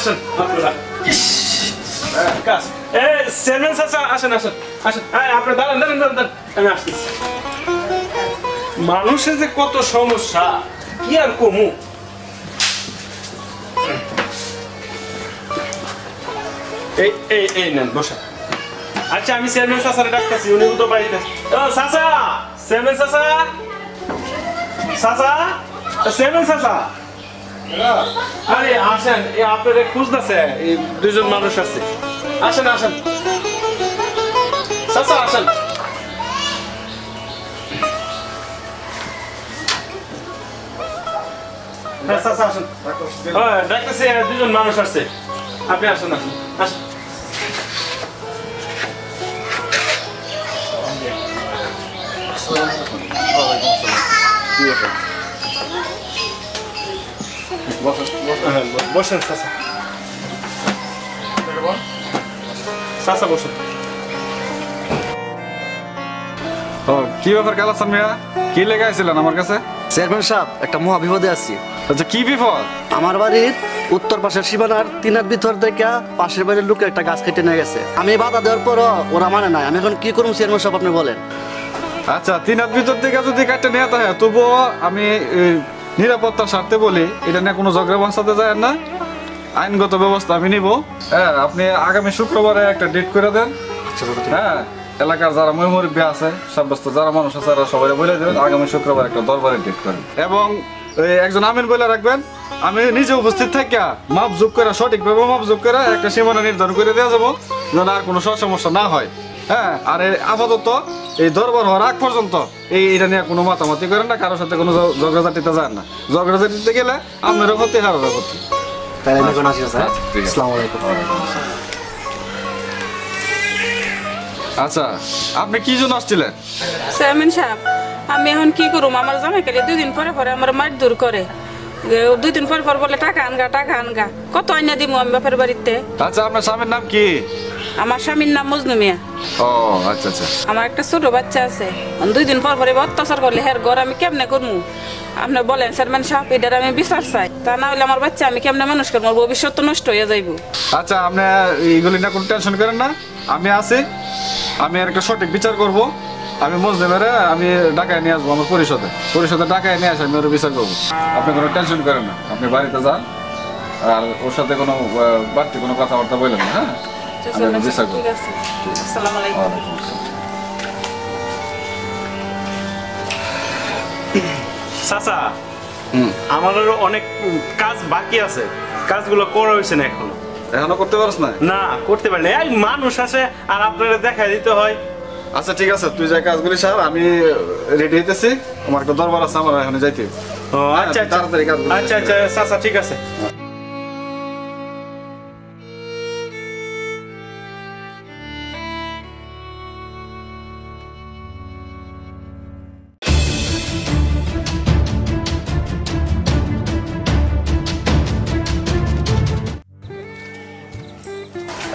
আসেন আপনারা কাজ চেয়ারম্যান চাচা আসেন আসেন আসেন আপনি দাঁড়ান দাঁড়ান দাঁড়ান আমি আসতেছি মানুষের যে কত সমস্যা কি আর কমু এই এই এই নেন বসা আচ্ছা আমি চেয়ারম্যান চাচারে ডাকতেছি উনি তো বাড়িতে চাচা চেয়ারম্যান চাচা চাচা চেয়ারম্যান চাচা আরে আসেন এই আপনাদের খুঁজতেছে এই দুজন মানুষ আছে আসেন আসেন চাচা আসেন হ্যাঁ চাচা আসেন হ্যাঁ ডাকতেছে দুজন মানুষ আসছে আপনি আসেন আসেন আসেন বসেন চাচা চাচা বসেন কি ব্যাপার কালাসান মিয়া কি লেগে আইছিলেন আমার কাছে? চেয়ারম্যান সাহেব একটা মহা বিপদে আছি। আচ্ছা কি বিপদ? আমার বাড়ির উত্তর পাশের সীমানার তিনার ভিতর থেকে পাশের বাড়ির লোকে একটা গাছ কেটে নিয়ে গেছে। আমি বাধা দেওয়ার পরও ওরা মানে নাই। আমি এখন কি করবো চেয়ারম্যান সাহেব আপনি বলেন। আচ্ছা তিনার ভিতর থেকে যদি কাটতে নিয়ে থাকে তবুও আমি নিরাপত্তার স্বার্থে বলি এটা নিয়ে কোনো ঝগড়া বাঁচাতে যায় না, আইনগত ব্যবস্থা আমি নিব। হ্যাঁ আপনি আগামী শুক্রবারে একটা ডেট করে দেন। হ্যাঁ এলাকার যারা মুরব্বী আছে সাব্যস্ত যারা মানুষ আছে তারা সবাই বলে দেবেন আগামী শুক্রবার একটা দরবারে ডেট করেন এবং একজন আমিন বলে রাখবেন। আমি নিজে উপস্থিত থাকিয়া মাপ যোগ করে সঠিকভাবে মাপ যোগ করে একটা সীমানা নির্ধারণ করে দেওয়া যাবো যেন আর কোনো সমস্যা না হয়। হ্যাঁ আর আপাতত এই দরবার হওয়ার আগ পর্যন্ত এটা নিয়ে কোনো মাতামাতি করেন না, কারোর সাথে কোনো ঝগড়াঝাটিতে যান না। ঝগড়াঝাটিতে গেলে আপনারও ক্ষতি হারারও ক্ষতি। আচ্ছা আপনি কি জন্য আসছিলেন? চেয়ারম্যান সাহেব আমি এখন কি করুম, আমার জামাই কালি 2 দিন পরে পরে আমার মার দূর করে, 2 দিন পর পর বলে টাকা আনগা কত আইনা দিমু আমি বাপের বাড়িতে। আচ্ছা আপনার স্বামীর নাম কি? আমার স্বামীর নাম মজনু মিয়া। ও আচ্ছা আচ্ছা। আমার একটা ছোট বাচ্চা আছে, 2 দিন পর পরে অত্যাচার করলে হের ঘর আমি কেমনে করবো? আপনি বলেন চেয়ারম্যান সাহেব এটার আমি বিচার চাই, তা না হলে আমার বাচ্চা আমি কেমনে মানুষ করবো, ভবিষ্যৎ তো নষ্ট হয়ে যাইব। আচ্ছা আপনি এইগুলি না কোনো টেনশন করেন না, আমি আছি, আমি আর একটা সঠিক বিচার করব। আমি মজলিমের আমি ঢাকায় নিয়ে আসবো আমার পরিষদে ঢাকায় নিয়ে আসে আমি ওর বিচার করবো। আপনি কোনো টেনশন করেন না, আপনি বাড়িতে যান আর ওর সাথে কোনো বাড়তি কোনো কথাবার্তা বললেন না। হ্যাঁ আমি বিচার করবো। আসসালামু আলাইকুম। চাচা আমারও অনেক কাজ বাকি আছে, কাজগুলো করা হয়েছে না এখনো করতে পারছ না? না করতে পারি না, এই মানুষ আছে আর আপনারা দেখা দিতে হয়। আচ্ছা ঠিক আছে তুই যা কাজগুলি সার, আমি রেডি হইতেছি, আমার একটা দরবার আছে আমার এখানে যাইতে। ও আচ্ছা তাড়াতাড়ি কাজ। আচ্ছা আচ্ছা চাচা ঠিক আছে।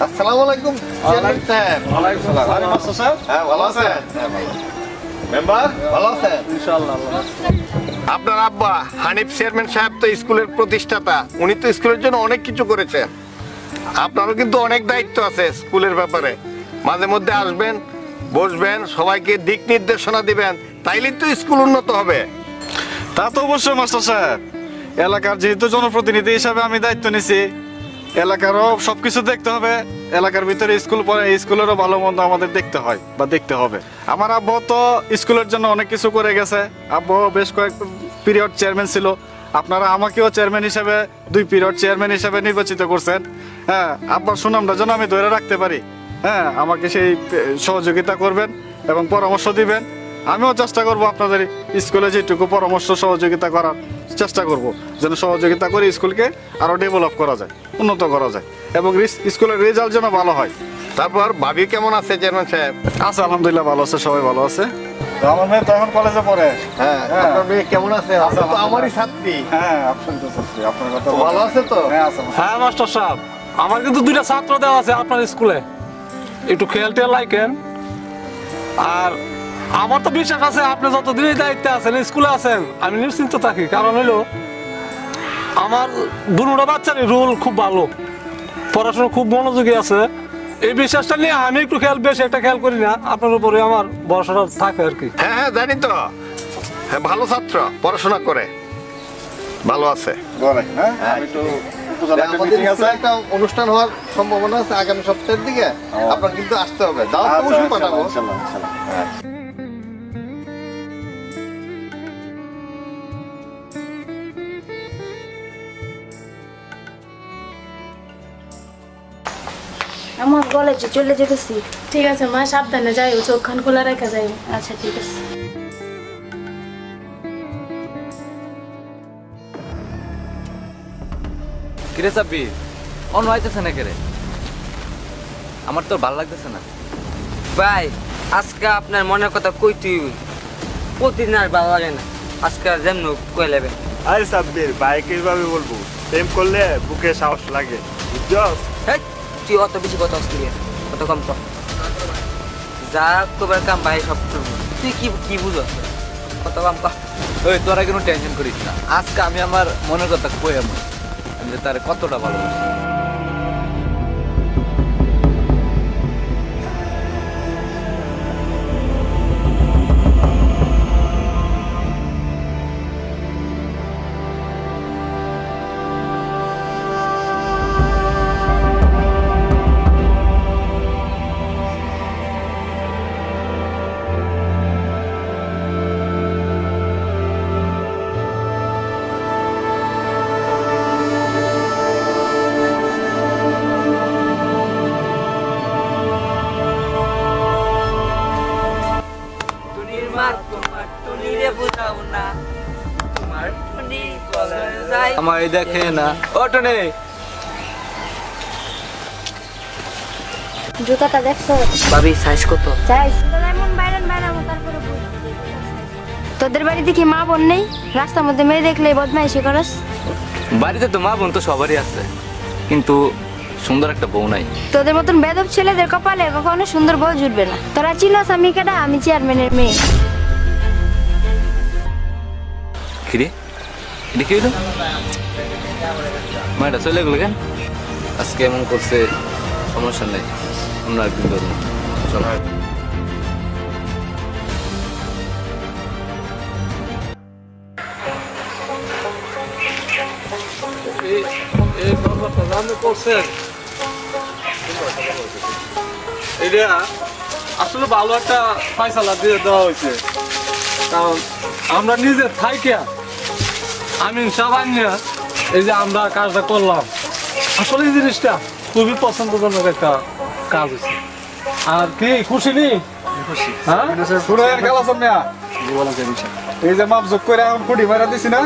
আসসালামু আলাইকুম চেয়ারম্যান সাহেব। ওয়ালাইকুম আসসালাম। আরে মাস্টার সাহেব হ্যাঁ ভালো আছেন? মেম্বার ভালো আছেন? ইনশাআল্লাহ। আপনার আব্বা হানিফ চেয়ারম্যান সাহেব তো স্কুলের প্রতিষ্ঠাতা, উনি তো স্কুলের জন্য অনেক কিছু করেছেন। আপনারও কিন্তু অনেক দায়িত্ব আছে স্কুলের ব্যাপারে। মাঝে মধ্যে আসবেন, বসবেন, সবাইকে দিক নির্দেশনা দিবেন, তাইলেই তো স্কুল উন্নত হবে। তা তো অবশ্যই মাস্টার সাহেব, এলাকার যেহেতু জনপ্রতিনিধি হিসাবে আমি দায়িত্ব নিছি, এলাকারও সবকিছু দেখতে হবে। এলাকার ভিতরে স্কুল পড়ে, স্কুলেরও ভালো মন্দ আমাদের দেখতে হয় বা দেখতে হবে। আমার আব্বু তো স্কুলের জন্য অনেক কিছু করে গেছে, আব্বু বেশ কয়েক পিরিয়ড চেয়ারম্যান ছিল। আপনারা আমাকেও চেয়ারম্যান হিসাবে 2 পিরিয়ড চেয়ারম্যান হিসাবে নির্বাচিত করছেন। হ্যাঁ আব্বার সুনামটা যেন আমি ধরে রাখতে পারি, হ্যাঁ আমাকে সেই সহযোগিতা করবেন এবং পরামর্শ দিবেন। আমিও চেষ্টা করব আপনাদের স্কুলে যেটুকু পরামর্শ সহযোগিতা করার চেষ্টা করব, যেন সহযোগিতা করে স্কুলকে আরো ডেভেলপ করা যায়, উন্নত করা যায় এবং স্কুলের রেজাল্ট যেন ভালো হয়। তারপর ভাবি কেমন আছে চেয়ারম্যান সাহেব? আছে আলহামদুলিল্লাহ ভালো আছে, সবাই ভালো আছে। আমার মেয়ে তো এখন কলেজে পড়ে। হ্যাঁ আপনার মেয়ে কেমন আছে? তো আমারই ছাত্রী। হ্যাঁ আপনার ছাত্রী, আপনার কথা ভালো আছে তো? হ্যাঁ আছে। হ্যাঁ মাস্টার সাহেব আমার কিন্তু 2টা ছাত্র দেওয়া আছে আপনার স্কুলে, একটু খেয়াল টেয়াল রাখেন। আর আমার তো বিশ্বাস আছে আপনি যতদিনই দায়িত্বে আছেন স্কুলে আছেন আমি নিশ্চিন্ত থাকি, কারণ হলো আমার 2টা বাচ্চারই রোল খুব ভালো, পড়াশোনা খুব মনোযোগী আছে, এই বিশ্বাসটা নিয়ে আমি একটু বেশি একটা খেয়াল করি না, আপনার উপরে আমার ভরসাটা থাকে আর কি। হ্যাঁ হ্যাঁ জানি তো, হ্যাঁ ভালো ছাত্র, পড়াশোনা করে, ভালো আছে। মিটিং আছে, একটা অনুষ্ঠান হওয়ার সম্ভাবনা আছে আগামী সপ্তাহের দিকে, আপনার কিন্তু আসতে হবে। দাওয়াত অবশ্যই পাঠাবো। ইনশাআল্লাহ ইনশাআল্লাহ। আমার কলেজে চলে যেতেছি। ঠিক আছে মা, সাবধানে যাই, চোখ খান খোলা রেখে যাই। আচ্ছা ঠিক আছে। কিরে সাব্বির, অন্য হইতেছে না কেরে? আমার তো ভালো লাগতেছে না ভাই। আজকে আপনার মনের কথা কইতে প্রতিদিন আর ভালো লাগে না, আজকে যেমন কই লেবে। আরে সাব্বির, ভাই কিভাবে বলবো, প্রেম করলে বুকে সাহস লাগে, বুঝছস? হেই, তুই অত বেশি কথা আসলি, কত কম কর। যা তোর কাম ভাই সব করবো। তুই কি বুঝস, কত কম কর। ওই তোরা কোনো টেনশন করিস না, আজকে আমি আমার মনের কথা কই আমি যে তার কতটা ভালোবাসি। আমার দেখে না ওটনে জুতাটা দেখছো ভাবি? সাইজ কত? চাইস এমন বাইরেন বাইরামো, তারপরে তোদের বাড়িতে কি মা বোন নেই? রাস্তার মধ্যে মেয়ে দেখলে বদমাইশি করস? বাড়িতে তো মা বোন তো সবারই আছে, কিন্তু সুন্দর একটা বউ নাই। তোদের মতন বেদব ছেলেদের কপালে কখনো সুন্দর বউ জুটবে না। তোরা চিনস আমি কেডা? আমি চেয়ারম্যানের মেয়ে। কিরে এটা কি হইলো? মায়েরা চলে গেল কেন? আজকে এমন করছে, সমস্যা নেই, আমরা একদিন ধরুন চল। এই ব্যাপারটা জানতে করছেন, এটা আসলে ভালো একটা ফয়সালা দিয়ে দেওয়া হয়েছে, কারণ আমরা নিজে থাইকা আমি সাবান্যা এই যে আমরা কাজটা করলাম, আসলে এই জিনিসটা খুবই পছন্দজনক একটা কাজ হয়েছে। আর কি খুশি নি? হ্যাঁ শুনেন কালাসান মিয়া, এই যে মাপ যোগ করে এখন খুঁটি মারা দিছি না,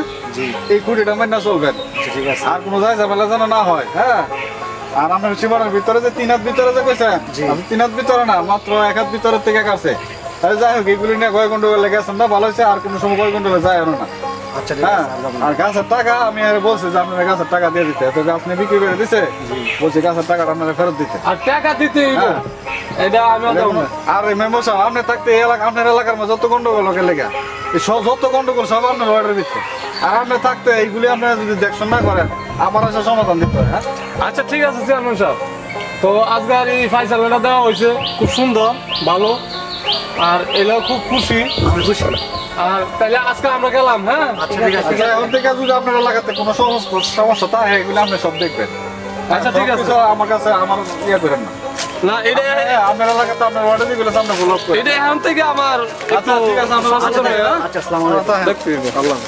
এই খুঁটিটা মাইনা চলবেন, ঠিক আছে? আর কোনো যায় ঝামেলা যেন না হয়। হ্যাঁ, আর আপনার সীমানার ভিতরে যে 3 হাত ভিতরে যে কইছেন, আমি 3 হাত ভিতরে না, মাত্র 1 হাত ভিতরের থেকে কাটছে। তাহলে যাই হোক, এগুলি নিয়ে কয় গন্ডগোল গেছেন না, ভালো হয়েছে। আর কোনো সময় কয় গন্ডগোল যায় না। হ্যাঁ, আর গাছের টাকা আমি আর বলছি যে আপনারা গাছের টাকা দিয়ে দিতে, তো গাছ নিয়ে বিক্রি করে দিছে, বলছি গাছের টাকাটা আপনারা ফেরত দিতে। আর টাকা দিতে এটা আমি আর মেম্বার সাহেব, আপনি থাকতে আপনার এলাকার মধ্যে যত গন্ডগোল লেগে যত গন্ডগোল সব আপনার ওয়ার্ডের ভিতরে, আর আপনি থাকতে এইগুলি আপনারা যদি দেখশন না করেন, আমার আসলে সমাধান দিতে হয়। হ্যাঁ আচ্ছা ঠিক আছে চেয়ারম্যান সাহেব, তো আজকে আর এই ফাইসালটা দেওয়া হয়েছে, খুব সুন্দর ভালো, আর এলাও খুব খুশি। আর তাহলে আজকে আমরা গেলাম। হ্যাঁ ঠিক আছে, এখন থেকে যদি আপনার এলাকাতে কোনো সমস্যা থাকে, এগুলি আপনি সব দেখবেন। আচ্ছা ঠিক আছে, আমার কাছে আমার ইয়ে করেন না। না এটা আপনার এলাকাতে আপনার ওয়ার্ডে যেগুলো সামনে ফলো আপ করেন। এটা এখন থেকে আমার আচ্ছা ঠিক আছে, আমরা আচ্ছা আসসালামু আলাইকুম। দেখতে আল্লাহ।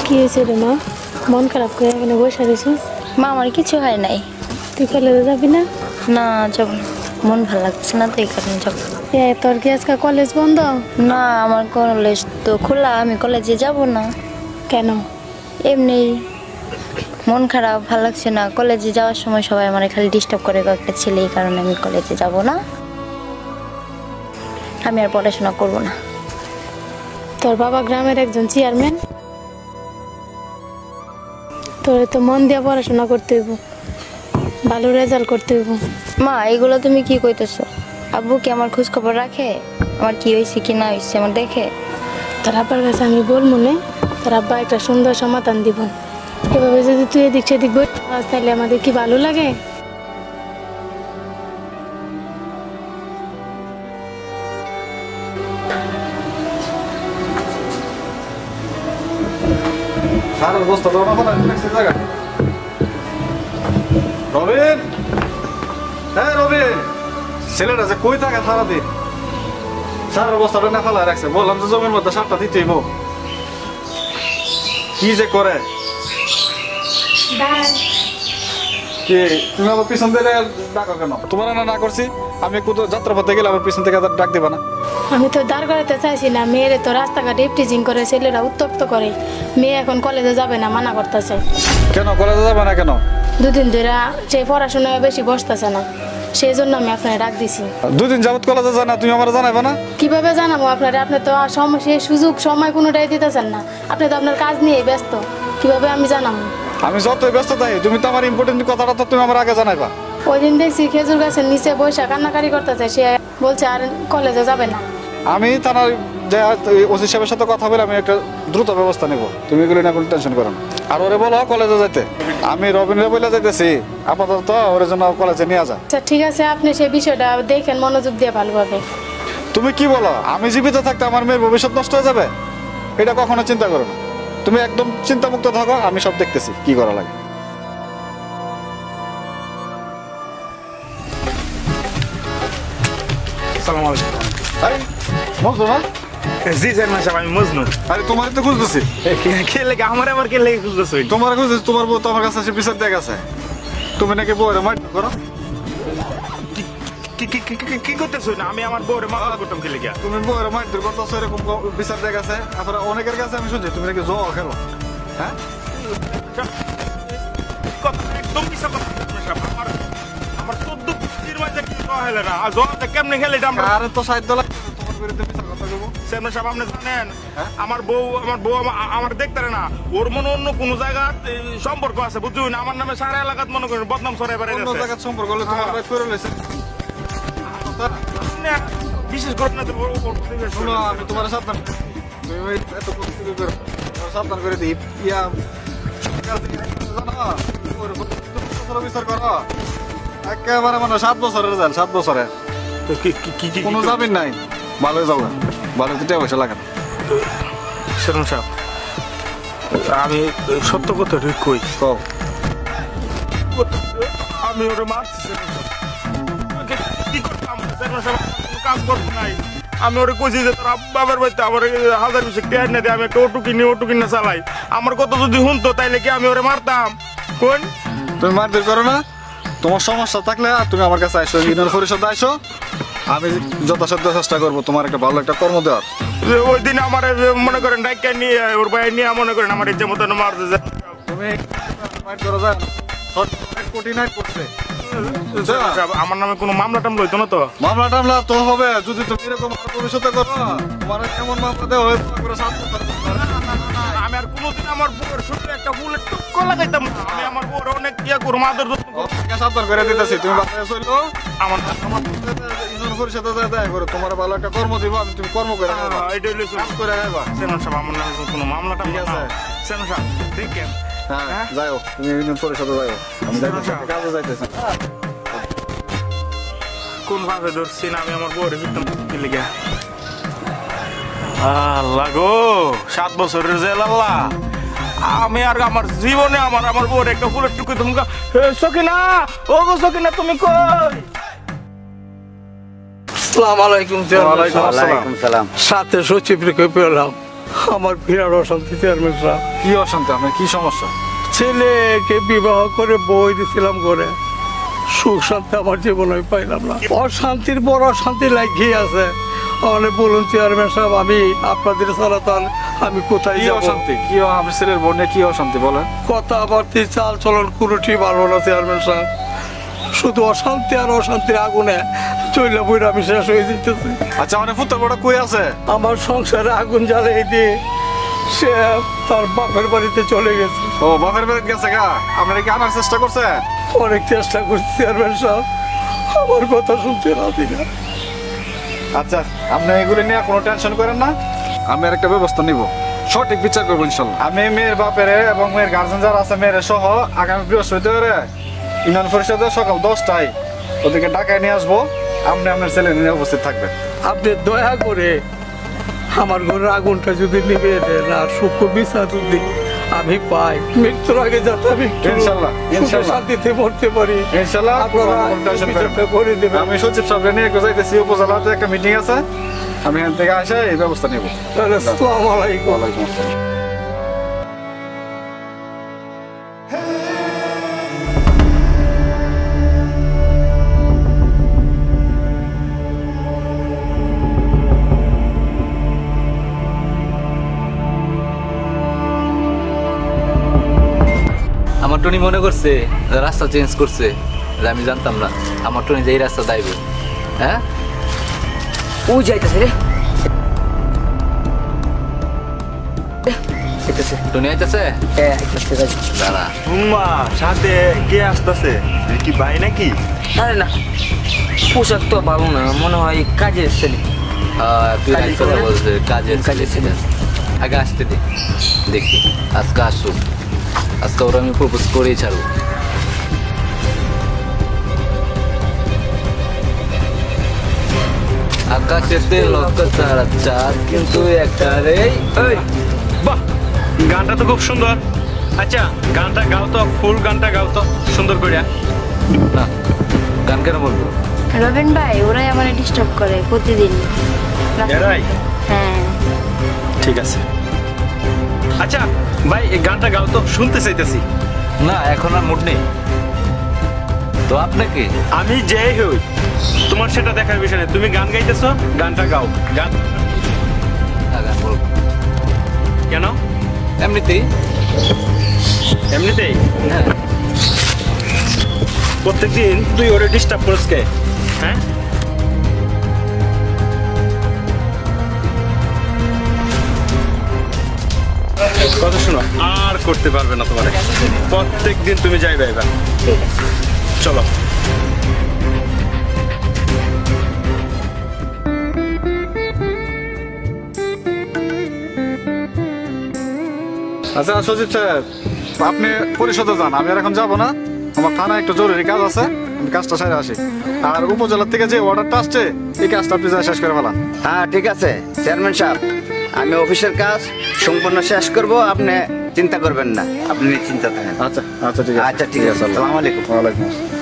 কি হয়েছে রে মা? মন খারাপ করে এখানে বসে রয়েছিস? মা আমার কিছু হয় নাই। তুই কলেজে যাবি না? না যাব না, মন ভালো লাগছে না, তো এই কারণে যাব। তোর কি আজকে কলেজ বন্ধ? না, আমার কলেজ তো খোলা, আমি কলেজে যাব না। কেন? এমনি। মন খারাপ, ভালো লাগছে না। কলেজে যাওয়ার সময় সবাই আমার খালি ডিস্টার্ব করে, কয়েকটা ছেলে, এই কারণে আমি কলেজে যাব না। আমি আর পড়াশোনা করব না। তোর বাবা গ্রামের একজন চেয়ারম্যান, তোর তো মন দিয়ে পড়াশোনা করতে হইব, ভালো রেজাল্ট করতে হইব। মা, এগুলো তুমি কি কইতেছো? আব্বু কি আমার খোঁজ খবর রাখে? আমার কি হয়েছে কি না হয়েছে আমার দেখে? তোর আব্বার কাছে আমি বলবো না, তোর আব্বা একটা সুন্দর সমাধান দিব। এভাবে যদি তুই এদিক সেদিক বই তাহলে আমাদের কি ভালো লাগে? সারের বস্তা তো আমার জায়গা। রবিন, হ্যাঁ রবিন, ছেলেটা যে কই থাকে সারাদিন, সারের বস্তাটা না ফেলা রাখছে। বললাম যে জমির মধ্যে সারটা দিতেই কি যে করে। কি তুমি আমার পিছন থেকে ডাকো কেন? তোমার না করছি আমি কোথাও যাত্রাপথে গেলে আমার পিছন থেকে ডাক দেবা না? আমি তো দাঁড় করাতে চাইছি না। মেয়েরে তো রাস্তাঘাটে ইফটিজিং করে, ছেলেরা উত্তপ্ত করে। মেয়ে এখন কলেজে যাবে না, মানা করতেছে। কেন কলেজে যাবে না কেন? দুদিন ধরে সে পড়াশোনায় বেশি বসতেছে না, সেই জন্য আমি আপনার ডাক দিছি। দুদিন যাবত কলেজে যায় না, তুমি আমার জানাইবা না? কিভাবে জানাবো আপনারা? আপনি তো সেই সুযোগ সময় কোনোটাই দিতেছেন না। আপনি তো আপনার কাজ নিয়ে ব্যস্ত, কিভাবে আমি জানাবো? আমি যতই ব্যস্ত থাকি, তুমি তো আমার ইম্পর্টেন্ট কথাটা তো তুমি আমার আগে জানাইবা। ওই দিন দেখছি খেজুর গাছের নিচে বসে কান্নাকারি করতেছে, সে বলছে আর কলেজে যাবে না। আমি থানার যে ওসি সাহেবের সাথে কথা বলে আমি একটা দ্রুত ব্যবস্থা নেব, তুমি এগুলো না কোনো টেনশন করো না। আর ওরে বলো কলেজে যাইতে, আমি রবিনরে বলে যাইতেছি আপাতত ওর জন্য কলেজে নিয়ে যা। আচ্ছা ঠিক আছে, আপনি সেই বিষয়টা দেখেন মনোযোগ দিয়ে ভালোভাবে। তুমি কি বলো, আমি জীবিত থাকতে আমার মেয়ের ভবিষ্যৎ নষ্ট হয়ে যাবে? এটা কখনো চিন্তা করো না, তুমি একদম চিন্তামুক্ত থাকো, আমি সব দেখতেছি কি করা লাগে। আসসালামু আলাইকুম। আরে মজনু না? জি চেয়ারম্যান সাহেব, আমি মজনু। আরে তোমার তো খুঁজতেছি। কে লেগে আমার আবার কে লেগে খুঁজতেছো? তোমার খুঁজতেছি, তোমার বউ তো আমার কাছে এসে বিচার দিয়ে গেছে। তুমি নাকি বউরে মারধর করো। কি করতেছো না? আমি আমার বউরে মারধর করতাম কে লেগে? তুমি বউরে মারধর করতেছো, এরকম বিচার দিয়ে গেছে। তারপরে অনেকের কাছে আমি শুনছি তুমি নাকি জল খেলো। হ্যাঁ একদম মিশা কথা। আমার 14 কুচির মাঝে কি কইলে না, আর জলটা কেমনে খেলে এটা আমরা? আরে তো সাইড দলা তোমার বিরুদ্ধে মিশা কথা কইব। চেয়ারম্যান সাহেব আপনি জানেন আমার বউ আমার দেখতে না, ওর মনে অন্য কোন জায়গায় সম্পর্ক আছে বুঝুন। আমার নামে সারা এলাকাত মনে করেন বদনাম ছড়াই বেড়াই অন্য জায়গায় সম্পর্ক হলে তোমার ভাই করে লইছে। বিশেষ ঘটনা তো শোনো, আমি তোমার সাবধান, তুমি এত প্রস্তুতি করো, তোমার সাবধান করে দিই। ইয়া জানো বিচার করো একেবারে, মানে 7 বছরের রেজাল্ট, 7 বছরের কোনো জামিন নাই। ভালো যাও, ভালো দুটা পয়সা লাগে না। চেয়ারম্যান সাহেব আমি সত্য কথা কই, আমি ওরে মারছি। কি করতাম কাজ করতে নাই। আমি ওরে কইছি যে তোর বাবার বাড়িতে আমার 1000 টাকা না দিয়ে আমি একটা অটো কিনে চালাই। আমার কথা যদি শুনতো তাইলে কি আমি ওরে মারতাম? কোন তুমি মারধর করো না, তোমার সমস্যা থাকলে তুমি আমার কাছে আসো, ইউনিয়ন পরিষদে আসো, আমি যথাসাধ্য চেষ্টা করবো তোমার একটা ভালো একটা কর্ম দেওয়ার। ওই দিন আমার মনে করেন ডাইকা নিয়ে ওর ভাই নিয়ে মনে করেন আমার ইচ্ছে মতন মারতে যায়। তুমি মার করো যায়, কোটি নাইট করছে। আমার নামে কোনো মামলা টামলা হইতো না তো? মামলা টামলা তো হবে যদি তুমি এরকম ভবিষ্যতে করো, তোমার এমন মামলা দেওয়া হয়ে পুরো 7 বছর। আমি আর কোনোদিন আমার বউয়ের শরীরে একটা বুলেট টুক্কো লাগাইতাম না। আমি আমার বউর অনেক ইয়া করবো, আদর যত্ন করবো। সাবধান করে দিতেছি, তুমি বাসায় চলো, আমার ইউনিয়ন পরিষদে দেখা করো, তোমার ভালো একটা কর্ম দিব, আমি তুমি কর্ম করে এটা হইলে কাজ করে যাবা। চেয়ারম্যান সাহেব আমার নামে কোনো মামলা টামলা আছে? চেয়ারম্যান সাহেব দেখেন, হ্যাঁ যাও, তুমি ইউনিয়ন পরিষদে যাও, আমি যাইতেছি, কাজে যাইতেছি। কোন ভাবে ধরছি না আমি আমার বউরে ভিতম কি লিগা? আল্লাহ গো, 7 বছরের জেল আল্লাহ। আমি আর আমার জীবনে আমার বউরে একটা ফুলের টুকু তুমি সকিনা, ও গো সকিনা তুমি কই? আসসালামু আলাইকুম। ওয়ালাইকুম সালাম। সাথে সচিব রেখে পেলাম, আমার বিরাট অশান্তি। চেয়ারম্যান সাহেব কি অশান্তি? আমার কি সমস্যা? ছেলেকে বিবাহ করে বই দিছিলাম করে, সুখ শান্তি আমার জীবনে পাইলাম না। অশান্তির পর অশান্তি লাগিয়ে আছে। অনেক বলুন চেয়ারম্যান সাহেব, আমি আপনাদের ছাড়া তো আমি কোথায় কি যাব? অশান্তি, কি আমার ছেলের বোন নিয়ে কি অশান্তি বলেন? কথাবার্তি চাল চলন কোনোটি ভালো না চেয়ারম্যান সাহেব, শুধু অশান্তি আর অশান্তির আগুনে চইলা বইরা আমি শেষ হয়ে যেতেছি। আচ্ছা মানে পুত্র বড় কই আছে? আমার সংসারে আগুন জ্বালিয়ে দিয়ে সে তার বাপের বাড়িতে চলে গেছে। ও বাপের বাড়িতে গেছে গা? আপনারা কি আনার চেষ্টা করছেন? অনেক চেষ্টা করছি চেয়ারম্যান সাহেব, আমার কথা শুনতে রাজি না। আচ্ছা আপনি এগুলো নিয়ে কোনো টেনশন করেন না, আমি আর একটা ব্যবস্থা নিব, সঠিক বিচার করবো ইনশাল্লাহ। আমি মেয়ের বাপের এবং মেয়ের গার্জেন যারা আছে মেয়ের সহ আগামী বৃহস্পতিবারে ইউনিয়ন পরিষদে সকাল 10টায় ওদেরকে ঢাকায় নিয়ে আসবো, আপনি আপনার ছেলে নিয়ে উপস্থিত থাকবেন। আপনি দয়া করে আমার ঘরের আগুনটা যদি নিভে দেন আর সূক্ষ্ম বিচার যদি আমি পাই, মৃত্যুর আগে যাতে আমি ইনশাল্লাহ ইনশাল্লাহ শান্তিতে মরতে পারি ইনশাল্লাহ। করে দেবেন। আমি সচিব সাহেব নিয়ে যাইতেছি, উপজেলাতে একটা মিটিং আছে, আমি এখান থেকে আসে এই ব্যবস্থা নিব। আসসালামু আলাইকুম। ওয়ালাইকুম আসসালাম। আমার টনি মনে করছে রাস্তা চেঞ্জ করছে, আমি জানতাম না আমার টনি যে এই রাস্তা যাইবে। হ্যাঁ ও যাইতেছে রে, টনি আইতেছে। দাঁড়া, সাথে কে আসতেছে? কি ভাই নাকি? আরে না, পোশাক তো ভালো না, মনে হয় কাজের ছেলে। তুই রাইতে বলছে কাজের ছেলে। আগে আসতে দে, দেখি আজকে আসুক, আজকে ওরা আমি প্রপোজ করেই ছাড়ব। আকাশেতে লক্ষ তারা চাঁদ কিন্তু একটা রে। বাহ, গানটা তো খুব সুন্দর। আচ্ছা গানটা গাও তো, ফুল গানটা গাও তো সুন্দর করে। না গান কেন বলবো? রবিন ভাই ওরাই আমার ডিস্টার্ব করে প্রতিদিন। এরাই? হ্যাঁ ঠিক আছে। আচ্ছা ভাই এই গানটা গাও তো, শুনতে চাইতেছি। না এখন আর মুড নেই তো। আপনাকে আমি যেই হই তোমার সেটা দেখার বিষয় নেই, তুমি গান গাইতেছো, গানটা গাও। গান গান বলবো কেন? এমনিতেই। এমনিতেই? হ্যাঁ। প্রত্যেকদিন তুই ওরে ডিস্টার্ব করিস কে? হ্যাঁ কথা শোনো, আর করতে পারবে না তোমার, প্রত্যেকদিন তুমি যাইবে এবার। চলো। আচ্ছা সচিব সাহেব, আপনি পরিষদে যান, আমি আর এখন যাবো না, আমার থানায় একটু জরুরি কাজ আছে, আমি কাজটা সেরে আসি। আর উপজেলার থেকে যে অর্ডারটা আসছে এই কাজটা আপনি যা শেষ করে ফেলান। হ্যাঁ ঠিক আছে চেয়ারম্যান সাহেব, আমি অফিসের কাজ সম্পূর্ণ শেষ করব, আপনি চিন্তা করবেন না, আপনি নিশ্চিন্তা থাকেন। আচ্ছা আচ্ছা ঠিক আছে। আচ্ছা ঠিক আছে, আসসালামু আলাইকুম। ওয়ালাইকুম আসসালাম।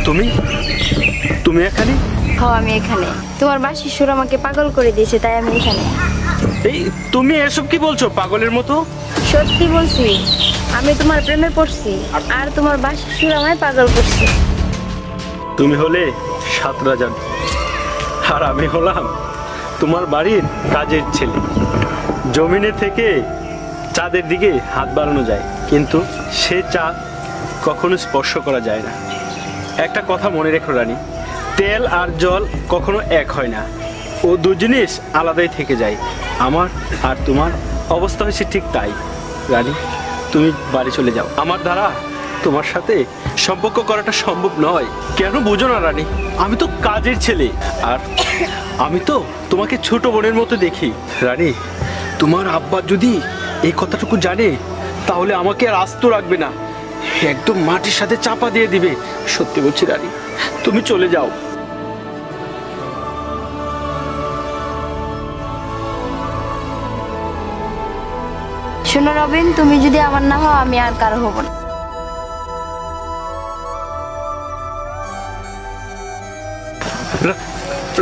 তুমি তুমি এখানে? হ্যাঁ আমি এখানে, তোমার বাসির সুর আমাকে পাগল করে দিয়েছে, তাই আমি এখানে। এই তুমি এসব কি বলছো পাগলের মতো? সত্যি বলছি, আমি তোমার প্রেমে পড়ছি আর তোমার বাসির সুর আমায় পাগল করছে। তুমি হলে সাত রাজান আর আমি হলাম তোমার বাড়ির কাজের ছেলে। জমিনে থেকে চাঁদের দিকে হাত বাড়ানো যায়, কিন্তু সে চাঁদ কখনো স্পর্শ করা যায় না। একটা কথা মনে রেখো রানী, তেল আর জল কখনো এক হয় না। ও দু জিনিস আলাদাই থেকে যায়। আমার আর তোমার অবস্থা হয়েছে ঠিক তাই। রানী, তুমি বাড়ি চলে যাও। আমার দ্বারা তোমার সাথে সম্পর্ক করাটা সম্ভব নয়। কেন বুঝো না রানী? আমি তো কাজের ছেলে, আর আমি তো তোমাকে ছোট বোনের মতো দেখি। রানী, তোমার আব্বা যদি এই কথাটুকু জানে তাহলে আমাকে আর আস্ত রাখবে না, একদম মাটির সাথে চাপা দিয়ে দিবে। সত্যি বলছি রানী, তুমি চলে যাও। শোনো রবিন, তুমি যদি আমার না হও আমি আর কারো হব না।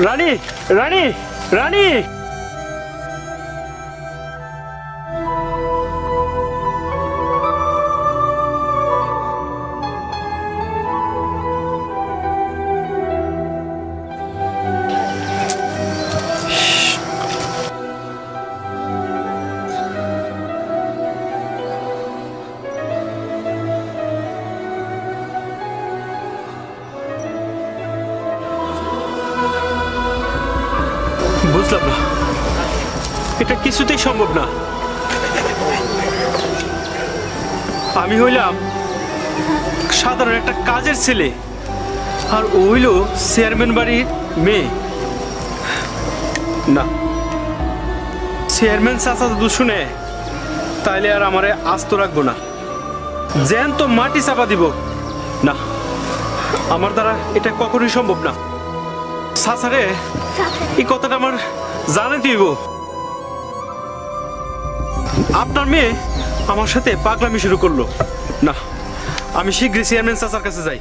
রানী, রানী, রানী! বুঝলাম না, এটা কিছুতেই সম্ভব না। আমি হইলাম সাধারণ একটা কাজের ছেলে, আর ও হইল চেয়ারম্যান বাড়ির মেয়ে। না, চেয়ারম্যান চাচা যদি শুনে তাইলে আর আমারে আস্ত রাখবো না, জ্যান তো মাটি চাপা দিব। না, আমার দ্বারা এটা কখনোই সম্ভব না। চাচারে এই কথাটা আমার জানাতে দিব। আপনার মেয়ে আমার সাথে পাগলামি শুরু করলো। না, আমি শীঘ্রই চেয়ারম্যান চাচার কাছে যাই।